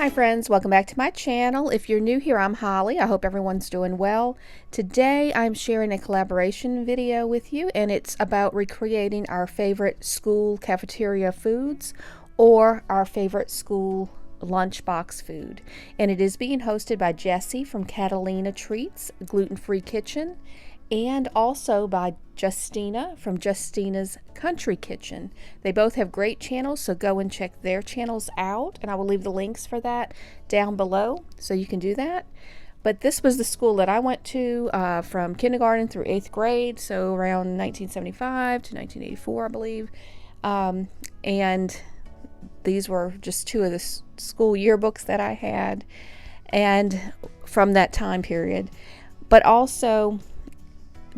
Hi friends, welcome back to my channel. If you're new here, I'm Holly. I hope everyone's doing well. Today I'm sharing a collaboration video with you, and it's about recreating our favorite school cafeteria foods or our favorite school lunchbox food. And it is being hosted by Jessie from Catalina Treats, Gluten-Free Kitchen, and also by Justinan from Justina's Country Kitchen. They both have great channels, so go and check their channels out, and I will leave the links for that down below so you can do that. But this was the school that I went to from kindergarten through 8th grade, so around 1975 to 1984, I believe. And these were just two of the school yearbooks that I had and from that time period. But also,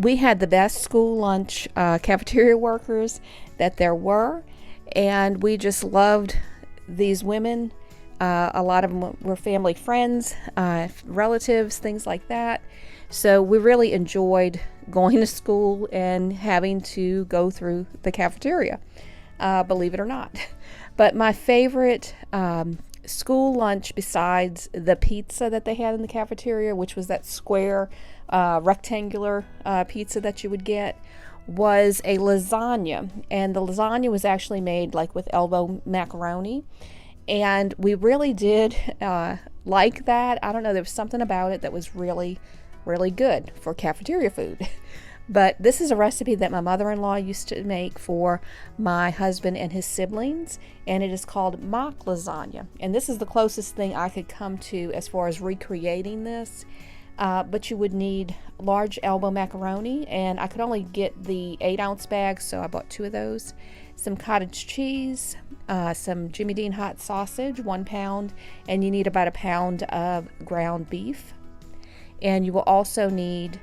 we had the best school lunch cafeteria workers that there were, and we just loved these women. A lot of them were family friends, relatives, things like that. So we really enjoyed going to school and having to go through the cafeteria, believe it or not. But my favorite school lunch, besides the pizza that they had in the cafeteria, which was that square rectangular pizza that you would get, was a lasagna. And the lasagna was actually made like with elbow macaroni, and we really did like that. I don't know, there was something about it that was really good for cafeteria food. But this is a recipe that my mother-in-law used to make for my husband and his siblings, and it is called mock lasagna. And this is the closest thing I could come to as far as recreating this. But you would need large elbow macaroni, and I could only get the 8-ounce bag, so I bought 2 of those. Some cottage cheese, some Jimmy Dean hot sausage, 1 pound, and you need about 1 pound of ground beef. And you will also need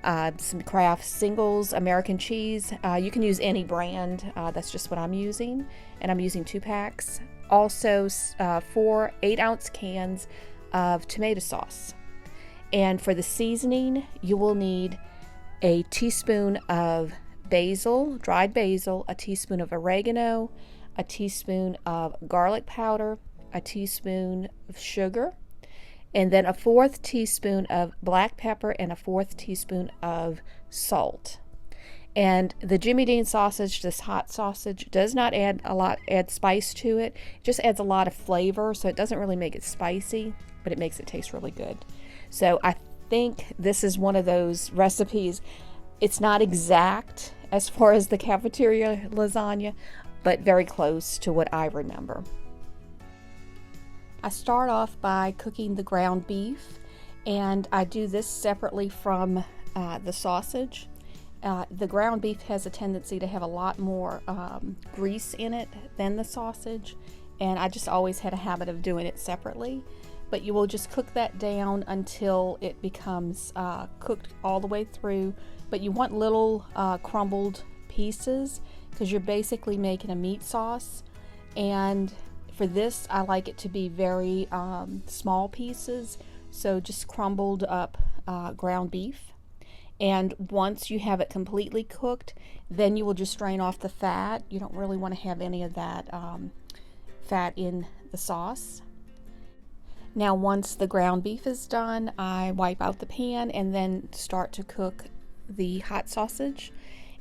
some Kraft Singles American cheese. You can use any brand. That's just what I'm using, and I'm using 2 packs. Also 4 8-ounce cans of tomato sauce. And for the seasoning, you will need a teaspoon of basil, dried basil, a teaspoon of oregano, a teaspoon of garlic powder, a teaspoon of sugar, and then a 1/4 teaspoon of black pepper and a 1/4 teaspoon of salt. And the Jimmy Dean sausage, this hot sausage, does not add spice to it. It just adds a lot of flavor, so it doesn't really make it spicy, but it makes it taste really good. So I think this is one of those recipes. It's not exact as far as the cafeteria lasagna, but very close to what I remember. I start off by cooking the ground beef, and I do this separately from the sausage. The ground beef has a tendency to have a lot more grease in it than the sausage, and I just always had a habit of doing it separately. But you will just cook that down until it becomes cooked all the way through. But you want little crumbled pieces, because you're basically making a meat sauce. And for this, I like it to be very small pieces, so just crumbled up ground beef. And once you have it completely cooked, then you will just strain off the fat. You don't really want to have any of that fat in the sauce. Now, once the ground beef is done, I wipe out the pan and then start to cook the hot sausage.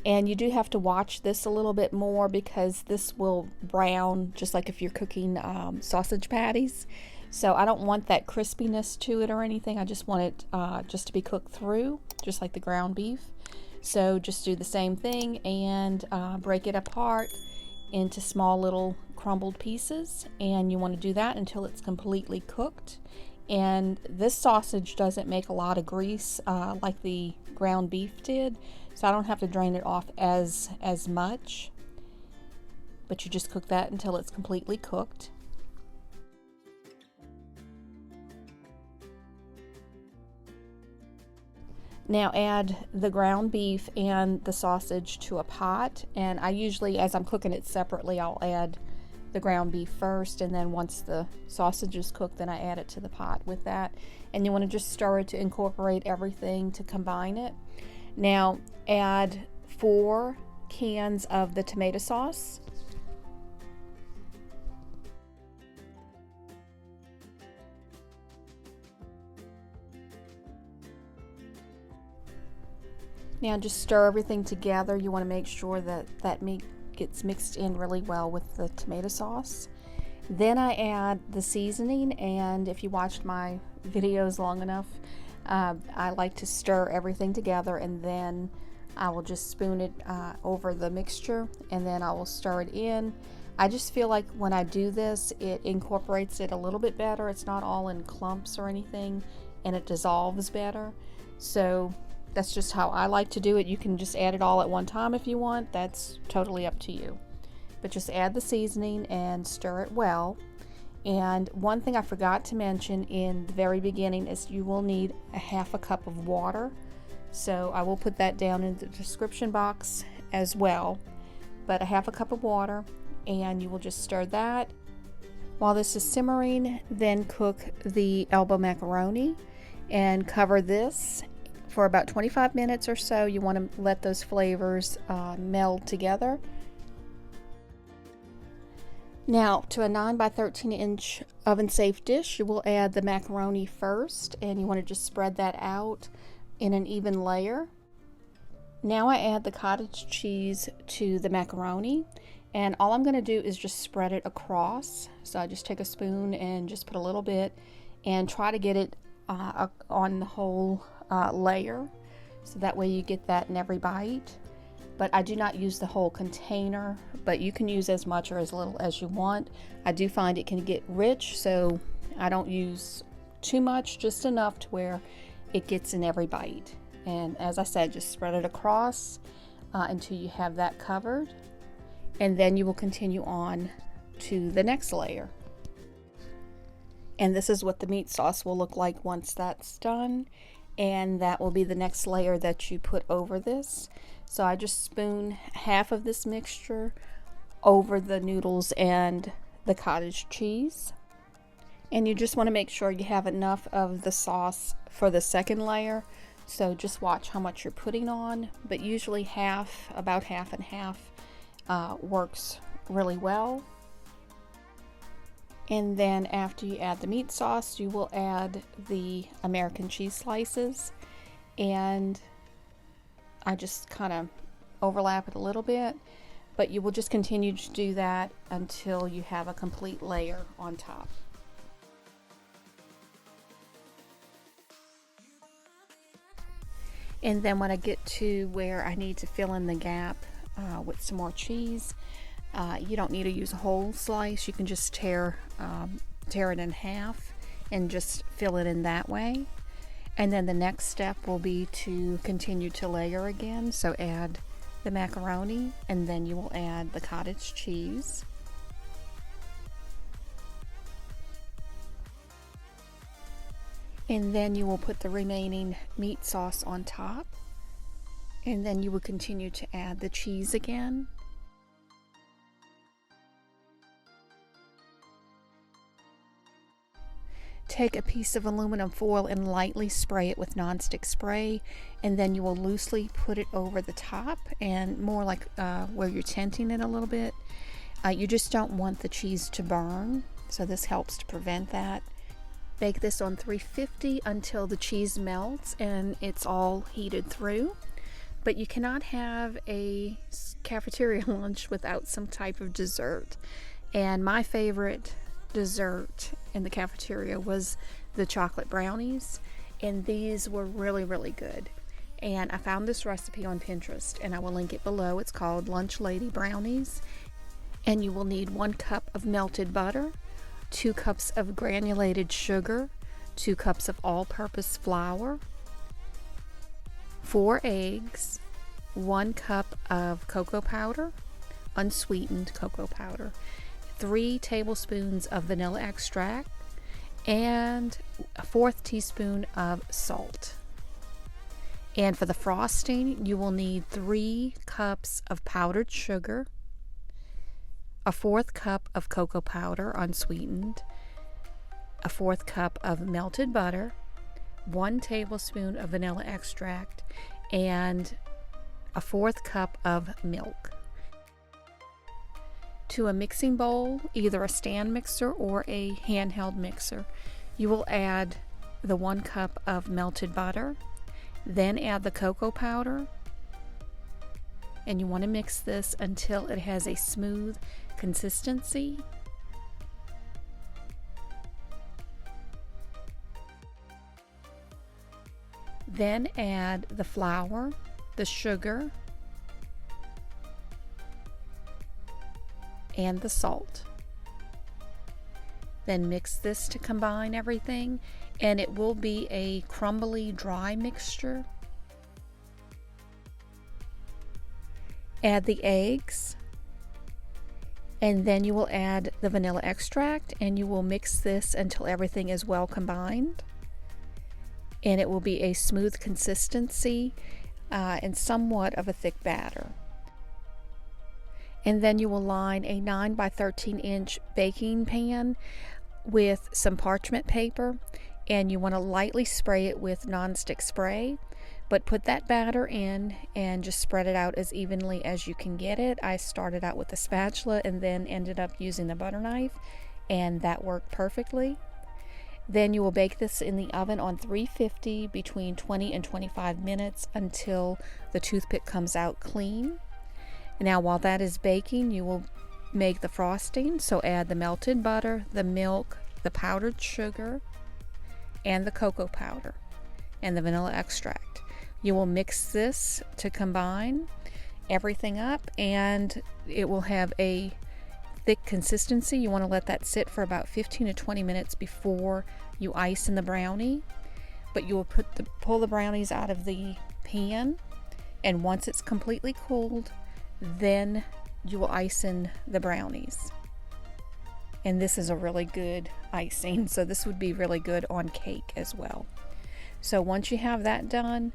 And you do have to watch this a little bit more, because this will brown just like if you're cooking sausage patties. So I don't want that crispiness to it or anything. I just want it just to be cooked through, just like the ground beef. So just do the same thing and break it apart into small little crumbled pieces, and you want to do that until it's completely cooked. And this sausage doesn't make a lot of grease like the ground beef did, so I don't have to drain it off as much, but you just cook that until it's completely cooked. Now add the ground beef and the sausage to a pot, and I usually, as I'm cooking it separately, I'll add the ground beef first, and then once the sausage is cooked, then I add it to the pot with that. And you want to just stir it to incorporate everything to combine it. Now add 4 cans of the tomato sauce, Now just stir everything together. You want to make sure that that meat gets mixed in really well with the tomato sauce. Then I add the seasoning, and if you watched my videos long enough, I like to stir everything together, and then I will just spoon it over the mixture, and then I will stir it in. I just feel like when I do this, it incorporates it a little bit better. It's not all in clumps or anything, and it dissolves better. So that's just how I like to do it. You can just add it all at one time if you want. That's totally up to you. But just add the seasoning and stir it well. And one thing I forgot to mention in the very beginning is you will need a half a cup of water. So I will put that down in the description box as well. But a half a cup of water, and you will just stir that. While this is simmering, then cook the elbow macaroni and cover this for about 25 minutes or so. You want to let those flavors meld together. Now, to a 9 by 13 inch oven safe dish, you will add the macaroni first, and you want to just spread that out in an even layer. Now I add the cottage cheese to the macaroni, and all I'm going to do is just spread it across. So I just take a spoon and just put a little bit and try to get it on the whole layer, so that way you get that in every bite. But I do not use the whole container, but you can use as much or as little as you want. I do find it can get rich, so I don't use too much, just enough to where it gets in every bite. And as I said, just spread it across until you have that covered, and then you will continue on to the next layer. And this is what the meat sauce will look like once that's done, and that will be the next layer that you put over this. So I just spoon half of this mixture over the noodles and the cottage cheese. And you just want to make sure you have enough of the sauce for the second layer. So just watch how much you're putting on, but usually half, about half and half, works really well. And then after you add the meat sauce, you will add the American cheese slices, and I just kind of overlap it a little bit, but you will just continue to do that until you have a complete layer on top. And then when I get to where I need to fill in the gap with some more cheese, you don't need to use a whole slice. You can just tear it in half and just fill it in that way. And then the next step will be to continue to layer again. So add the macaroni, and then you will add the cottage cheese. And then you will put the remaining meat sauce on top. And then you will continue to add the cheese again. Take a piece of aluminum foil and lightly spray it with nonstick spray, and then you will loosely put it over the top, and more like where you're tinting it a little bit. You just don't want the cheese to burn, so this helps to prevent that. Bake this on 350 until the cheese melts and it's all heated through. But you cannot have a cafeteria lunch without some type of dessert. And my favorite dessert in the cafeteria was the chocolate brownies, and these were really, really good. And I found this recipe on Pinterest, and I will link it below. It's called Lunch Lady Brownies, and you will need 1 cup of melted butter, 2 cups of granulated sugar, 2 cups of all-purpose flour, 4 eggs, 1 cup of cocoa powder, unsweetened cocoa powder, 3 tablespoons of vanilla extract, and a 1/4 teaspoon of salt. And for the frosting, you will need 3 cups of powdered sugar, a 1/4 cup of cocoa powder unsweetened, a 1/4 cup of melted butter, 1 tablespoon of vanilla extract, and a 1/4 cup of milk. To a mixing bowl, either a stand mixer or a handheld mixer, you will add the 1 cup of melted butter, then add the cocoa powder, and you want to mix this until it has a smooth consistency. Then add the flour, the sugar, and the salt. Then mix this to combine everything, and it will be a crumbly, dry mixture. Add the eggs, and then you will add the vanilla extract, and you will mix this until everything is well combined. And it will be a smooth consistency and somewhat of a thick batter. And then you will line a 9 by 13 inch baking pan with some parchment paper, and you want to lightly spray it with nonstick spray, but put that batter in and just spread it out as evenly as you can get it. I started out with a spatula and then ended up using the butter knife, and that worked perfectly. Then you will bake this in the oven on 350 between 20 and 25 minutes until the toothpick comes out clean. Now while that is baking, you will make the frosting. So add the melted butter, the milk, the powdered sugar, and the cocoa powder, and the vanilla extract. You will mix this to combine everything up, and it will have a thick consistency. You want to let that sit for about 15 to 20 minutes before you ice in the brownie. But you will pull the brownies out of the pan, and once it's completely cooled, then you will ice in the brownies. And this is a really good icing, so this would be really good on cake as well. So once you have that done,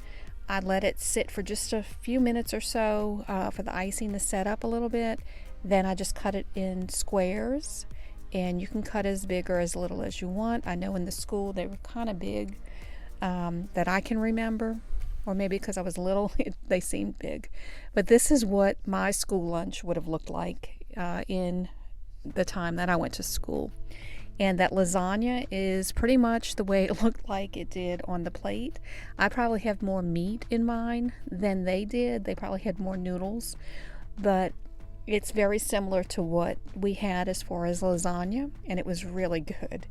I let it sit for just a few minutes or so for the icing to set up a little bit. Then I just cut it in squares, and you can cut as big or as little as you want. I know in the school they were kind of big that I can remember, or maybe because I was little they seemed big. But this is what my school lunch would have looked like in the time that I went to school. And that lasagna is pretty much the way it looked like it did on the plate. I probably have more meat in mine than they did. They probably had more noodles, but it's very similar to what we had as far as lasagna, and it was really good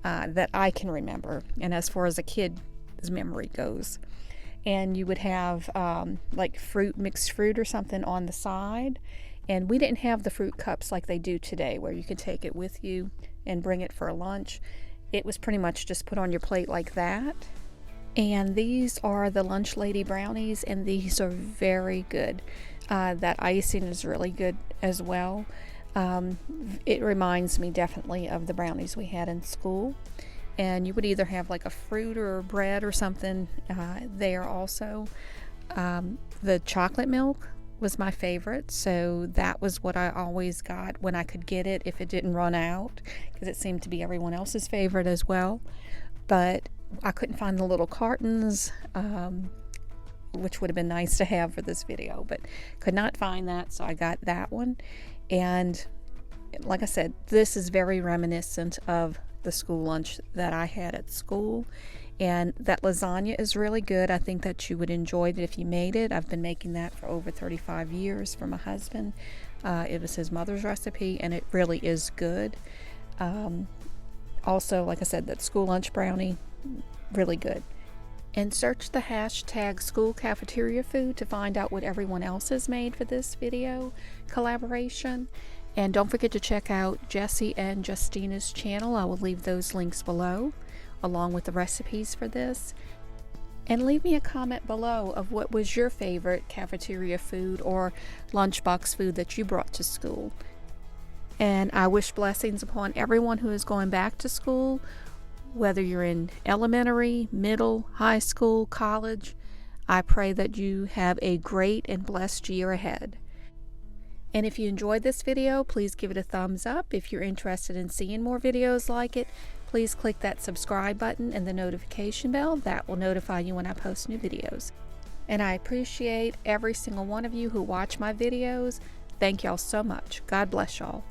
that I can remember, and as far as a kid's memory goes. And you would have like mixed fruit or something on the side, and we didn't have the fruit cups like they do today where you can take it with you and bring it for lunch. It was pretty much just put on your plate like that. And these are the Lunch Lady brownies, and these are very good. That icing is really good as well. It reminds me definitely of the brownies we had in school. And you would either have like a fruit or bread or something there also. The chocolate milk was my favorite, so that was what I always got when I could get it if it didn't run out, because it seemed to be everyone else's favorite as well. But I couldn't find the little cartons, which would have been nice to have for this video, but could not find that, so I got that one. And like I said, this is very reminiscent of the school lunch that I had at school. And that lasagna is really good. I think that you would enjoy it if you made it. I've been making that for over 35 years for my husband. It was his mother's recipe, and it really is good. Also, like I said, that school lunch brownie, really good. And search the hashtag school cafeteria food to find out what everyone else has made for this video collaboration. And don't forget to check out Jessie and Justina's channel. I will leave those links below, along with the recipes for this. And leave me a comment below of what was your favorite cafeteria food or lunchbox food that you brought to school. And I wish blessings upon everyone who is going back to school, whether you're in elementary, middle, high school, college. I pray that you have a great and blessed year ahead. And if you enjoyed this video, please give it a thumbs up. If you're interested in seeing more videos like it, please click that subscribe button and the notification bell. That will notify you when I post new videos. And I appreciate every single one of you who watch my videos. Thank y'all so much. God bless y'all.